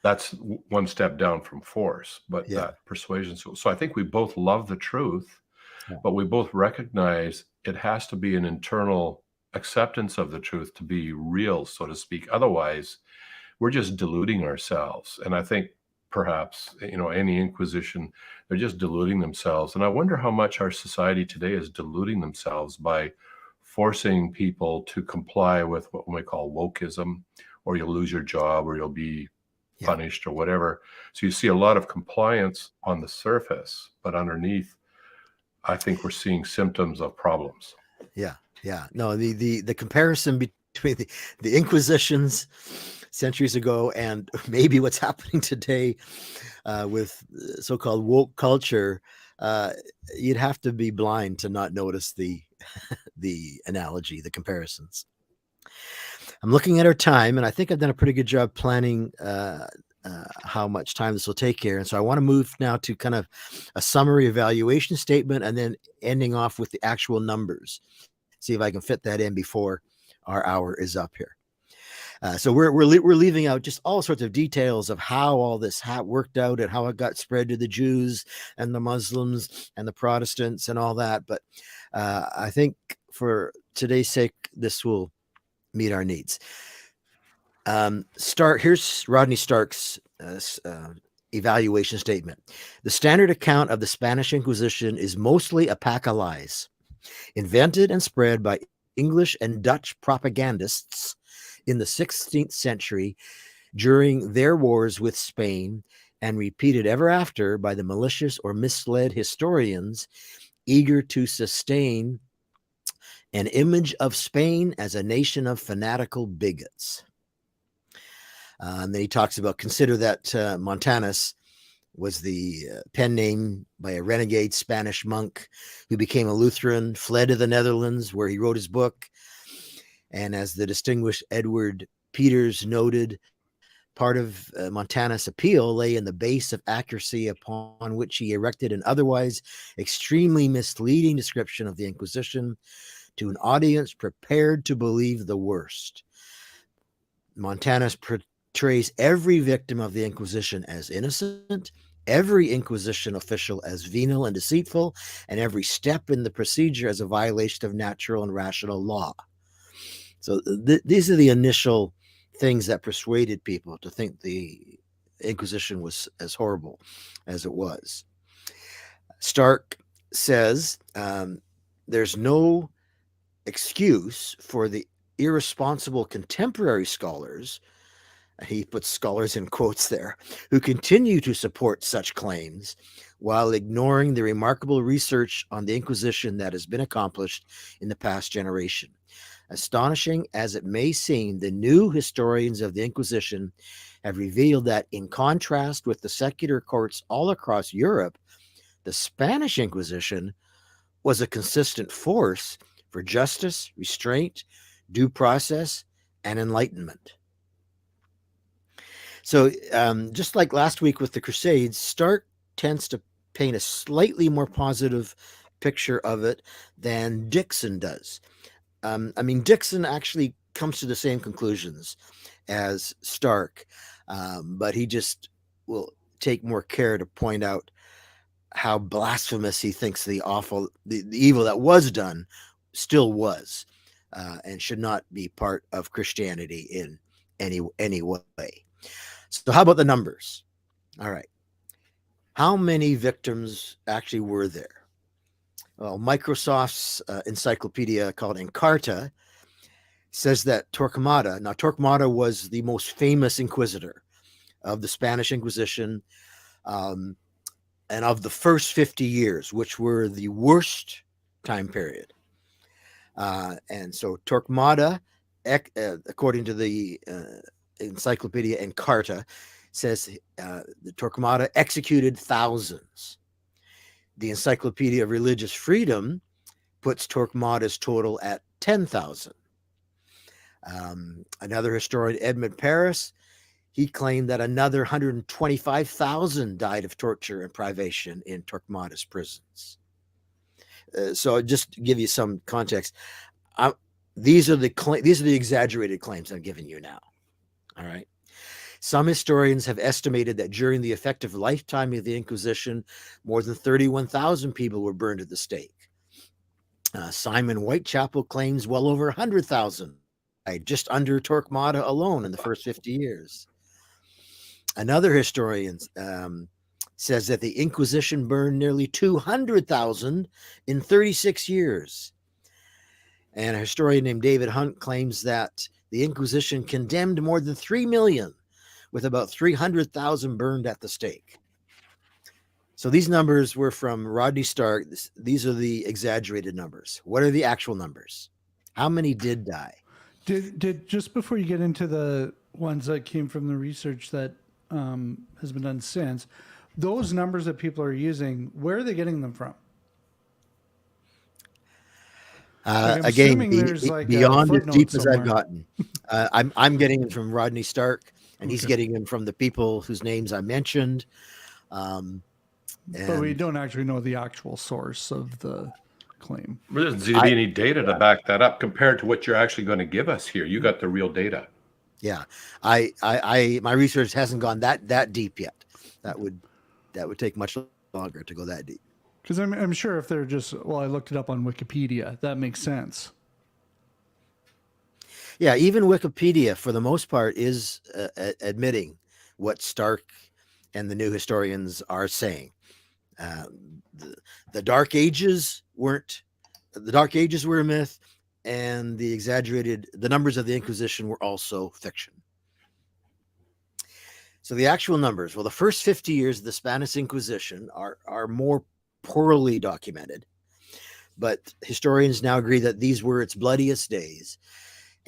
that's one step down from force, but Yeah. that persuasion. So I think we both love the truth, Yeah. but we both recognize it has to be an internal acceptance of the truth to be real, so to speak. Otherwise, we're just deluding ourselves. And I think perhaps, any Inquisition, they're just deluding themselves. And I wonder how much our society today is deluding themselves by forcing people to comply with what we call wokeism, or you'll lose your job, or you'll be Yeah. punished, or whatever. So you see a lot of compliance on the surface, but underneath, I think we're seeing symptoms of problems. Yeah. No, the comparison between the Inquisitions centuries ago and maybe what's happening today with so-called woke culture, you'd have to be blind to not notice the analogy, the comparisons. I'm looking at our time, and I think I've done a pretty good job planning how much time this will take here. And so I want to move now to kind of a summary evaluation statement, and then ending off with the actual numbers. See if I can fit that in before our hour is up here. So we're leaving out just all sorts of details of how all this worked out and how it got spread to the Jews and the Muslims and the Protestants and all that. But I think for today's sake, this will meet our needs. Here's Rodney Stark's evaluation statement. The standard account of the Spanish Inquisition is mostly a pack of lies, invented and spread by English and Dutch propagandists in the 16th century during their wars with Spain, and repeated ever after by the malicious or misled historians eager to sustain an image of Spain as a nation of fanatical bigots. And then he talks about, consider that Montanus was the pen name by a renegade Spanish monk who became a Lutheran, fled to the Netherlands where he wrote his book. And as the distinguished Edward Peters noted, part of Montanus' appeal lay in the base of accuracy upon which he erected an otherwise extremely misleading description of the Inquisition to an audience prepared to believe the worst. Montanus portrays every victim of the Inquisition as innocent, every Inquisition official as venal and deceitful, and every step in the procedure as a violation of natural and rational law. So these are the initial things that persuaded people to think the Inquisition was as horrible as it was. Stark says there's no excuse for the irresponsible contemporary scholars, he puts scholars in quotes there, who continue to support such claims while ignoring the remarkable research on the Inquisition that has been accomplished in the past generation. Astonishing as it may seem, the new historians of the Inquisition have revealed that, in contrast with the secular courts all across Europe, the Spanish Inquisition was a consistent force for justice, restraint, due process, and enlightenment. So just like last week with the Crusades, Stark tends to paint a slightly more positive picture of it than Dixon does. Dixon actually comes to the same conclusions as Stark, but he just will take more care to point out how blasphemous he thinks the evil that was done still was, and should not be part of Christianity in any way. So how about the numbers? All right. How many victims actually were there? Well, Microsoft's encyclopedia called Encarta says that Torquemada was the most famous inquisitor of the Spanish Inquisition, and of the first 50 years, which were the worst time period. And so Torquemada, according to the encyclopedia Encarta, says the Torquemada executed thousands. The Encyclopedia of Religious Freedom puts Torquemada's total at 10,000. Another historian, Edmund Paris, he claimed that another 125,000 died of torture and privation in Torquemada's prisons. So just to give you some context, these are the exaggerated claims I'm giving you now. All right. Some historians have estimated that during the effective lifetime of the Inquisition, more than 31,000 people were burned at the stake. Simon Whitechapel claims well over 100,000, just under Torquemada alone in the first 50 years. Another historian says that the Inquisition burned nearly 200,000 in 36 years. And a historian named David Hunt claims that the Inquisition condemned more than 3 million, with about 300,000 burned at the stake. So these numbers were from Rodney Stark. These are the exaggerated numbers. What are the actual numbers? How many did die? Did just before you get into the ones that came from the research that has been done since, those numbers that people are using, where are they getting them from? Again, beyond as deep as I've somewhere. gotten, I'm getting them from Rodney Stark, and he's getting them from the people whose names I mentioned. But we don't actually know the actual source of the claim. Doesn't seem to be any data to back that up compared to what you're actually going to give us here. You got the real data. Yeah, my research hasn't gone that deep yet. That would take much longer to go that deep. Because I'm sure if they're just, well, I looked it up on Wikipedia, that makes sense. Yeah, even Wikipedia, for the most part, is admitting what Stark and the new historians are saying. The Dark Ages were a myth, and the numbers of the Inquisition were also fiction. So the actual numbers, well, the first 50 years of the Spanish Inquisition are more poorly documented, but historians now agree that these were its bloodiest days,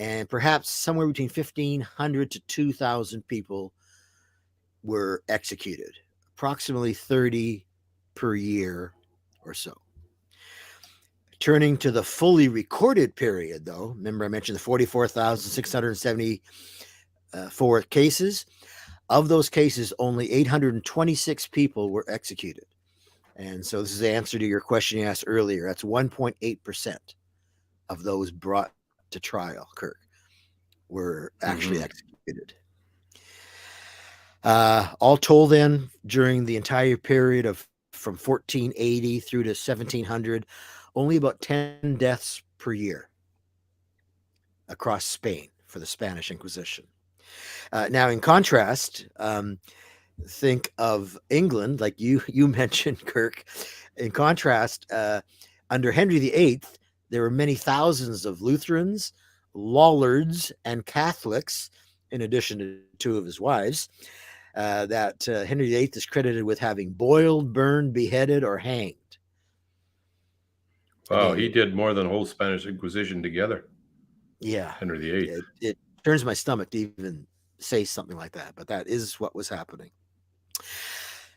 and perhaps somewhere between 1,500 to 2,000 people were executed, approximately 30 per year or so. Turning to the fully recorded period, though, remember I mentioned the 44,674 cases. Of those cases, only 826 people were executed. And so this is the answer to your question you asked earlier. That's 1.8% of those brought to trial, Kirk, were actually executed. All told, then, during the entire period from 1480 through to 1700, only about 10 deaths per year across Spain for the Spanish Inquisition. Now, in contrast, think of England, like you mentioned, Kirk. In contrast, under Henry VIII, there were many thousands of Lutherans, Lollards, and Catholics, in addition to two of his wives, that Henry VIII is credited with having boiled, burned, beheaded, or hanged. Wow, he did more than the whole Spanish Inquisition together. Yeah. Henry VIII. It turns my stomach to even say something like that, but that is what was happening.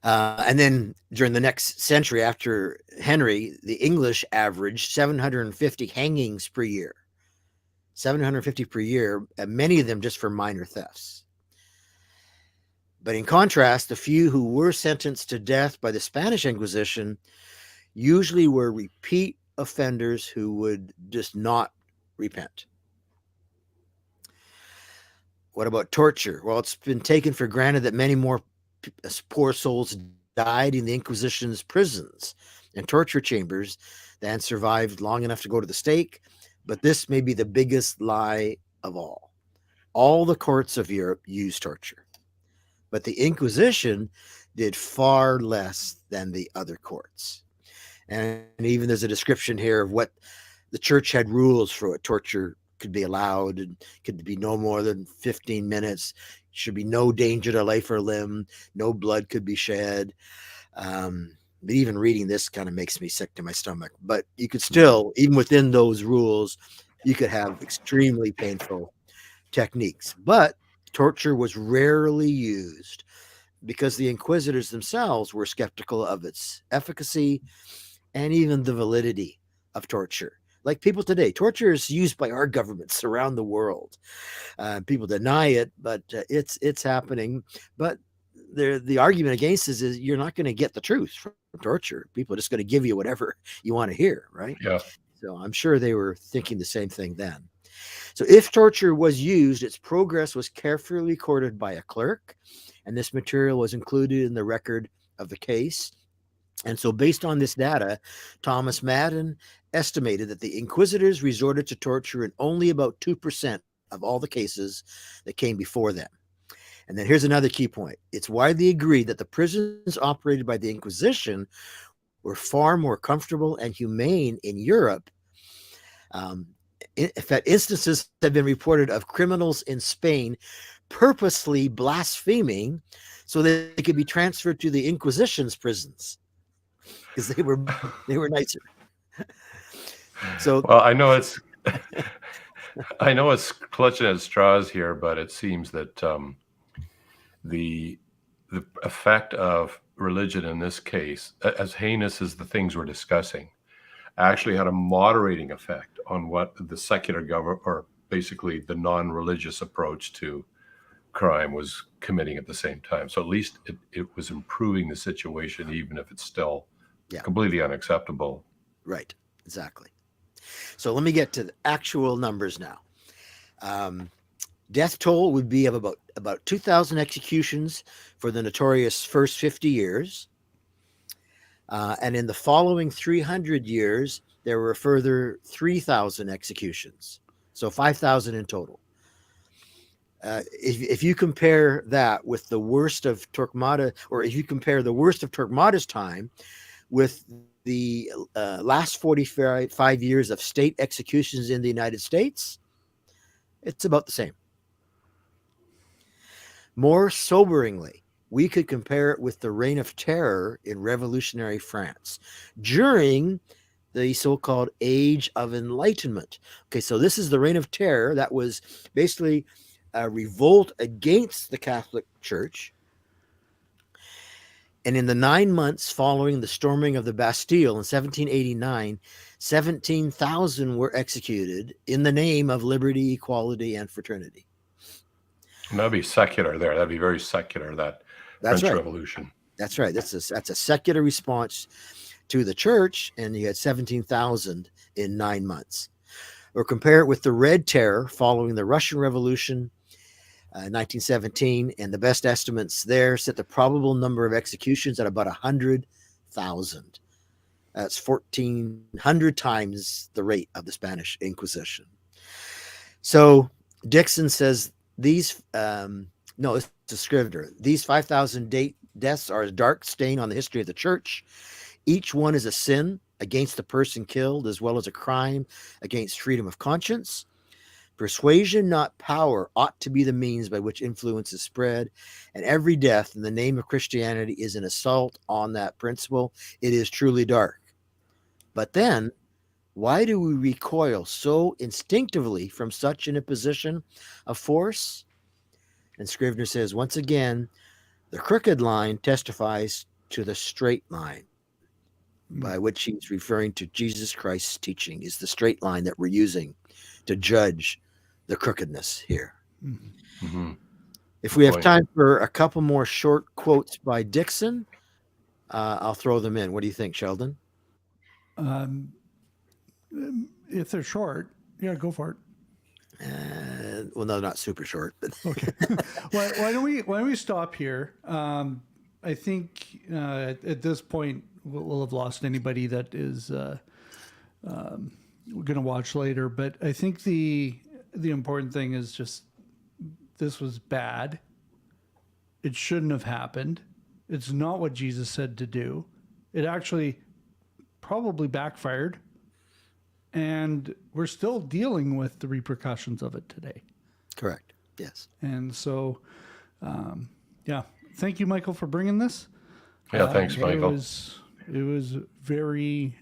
And then during the next century after Henry, the English averaged 750 hangings per year. 750 per year, and many of them just for minor thefts. But in contrast, the few who were sentenced to death by the Spanish Inquisition usually were repeat offenders who would just not repent. What about torture? Well, it's been taken for granted that many more poor souls died in the Inquisition's prisons and torture chambers than survived long enough to go to the stake. But this may be the biggest lie of all. All the courts of Europe used torture, but the Inquisition did far less than the other courts. And even there's a description here of what the church had rules for what torture could be allowed, and could be no more than 15 minutes, should be no danger to life or limb, no blood could be shed. But even reading this kind of makes me sick to my stomach. But you could still, even within those rules, you could have extremely painful techniques. But torture was rarely used because the inquisitors themselves were skeptical of its efficacy and even the validity of torture. Like people today, torture is used by our governments around the world. People deny it, but it's happening. But the argument against this is you're not going to get the truth from torture. People are just going to give you whatever you want to hear, right? Yeah. So I'm sure they were thinking the same thing then. So if torture was used, its progress was carefully recorded by a clerk, and this material was included in the record of the case. And so based on this data, Thomas Madden estimated that the inquisitors resorted to torture in only about 2% of all the cases that came before them. And then here's another key point. It's widely agreed that the prisons operated by the Inquisition were far more comfortable and humane in Europe. In fact, instances have been reported of criminals in Spain purposely blaspheming so that they could be transferred to the Inquisition's prisons because they were nicer. So, well, I know it's clutching at straws here, but it seems that the effect of religion in this case, as heinous as the things we're discussing, actually had a moderating effect on what the secular government, or basically the non-religious approach to crime, was committing at the same time. So at least it was improving the situation, even if it's still completely unacceptable. Right, exactly. So let me get to the actual numbers now. Death toll would be of about 2,000 executions for the notorious first 50 years. And in the following 300 years, there were a further 3,000 executions. So 5,000 in total. If you compare that with the worst of Torquemada, or if you compare the worst of Torquemada's time with the last 45 years of state executions in the United States, it's about the same. More soberingly, we could compare it with the Reign of Terror in revolutionary France during the so-called Age of Enlightenment. Okay, so this is the Reign of Terror. That was basically a revolt against the Catholic Church. And in the 9 months following the storming of the Bastille in 1789, 17,000 were executed in the name of liberty, equality, and fraternity. And that'd be secular there. That'd be very secular, that's French right. Revolution. That's right. That's a secular response to the church, and you had 17,000 in 9 months. Or compare it with the Red Terror following the Russian Revolution, 1917, and the best estimates there set the probable number of executions at about 100,000. That's 1,400 times the rate of the Spanish Inquisition. So Dixon says it's a Scrivener. These 5,000 deaths are a dark stain on the history of the church. Each one is a sin against the person killed, as well as a crime against freedom of conscience. Persuasion, not power, ought to be the means by which influence is spread, and every death in the name of Christianity is an assault on that principle. It is truly dark. But then, why do we recoil so instinctively from such an imposition of force? And Scrivener says, once again, the crooked line testifies to the straight line, by which he's referring to Jesus Christ's teaching, is the straight line that we're using to judge the crookedness here. Mm-hmm. If we have time for a couple more short quotes by Dixon, I'll throw them in. What do you think, Sheldon? If they're short, yeah, go for it. Well, no, not super short, but okay. Why don't we stop here? I think at this point we'll have lost anybody that is going to watch later. But I think the important thing is just this was bad. It shouldn't have happened. It's not what Jesus said to do. It actually probably backfired. And we're still dealing with the repercussions of it today. Correct. Yes. And so, thank you, Michael, for bringing this. Yeah, thanks, Michael. It was very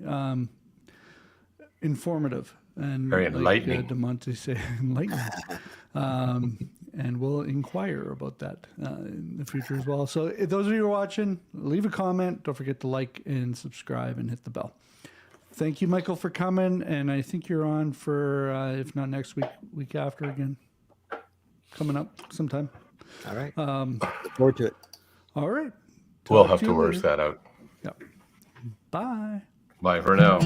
informative and very enlightening. Like DeMonte said, enlightening. And we'll inquire about that in the future as well. So, if those of you who are watching, leave a comment. Don't forget to like and subscribe and hit the bell. Thank you, Michael, for coming. And I think you're on for, if not next week, week after again. Coming up sometime. All right. Look forward to it. All right. We'll have to work that out. Yep. Bye. Bye for now.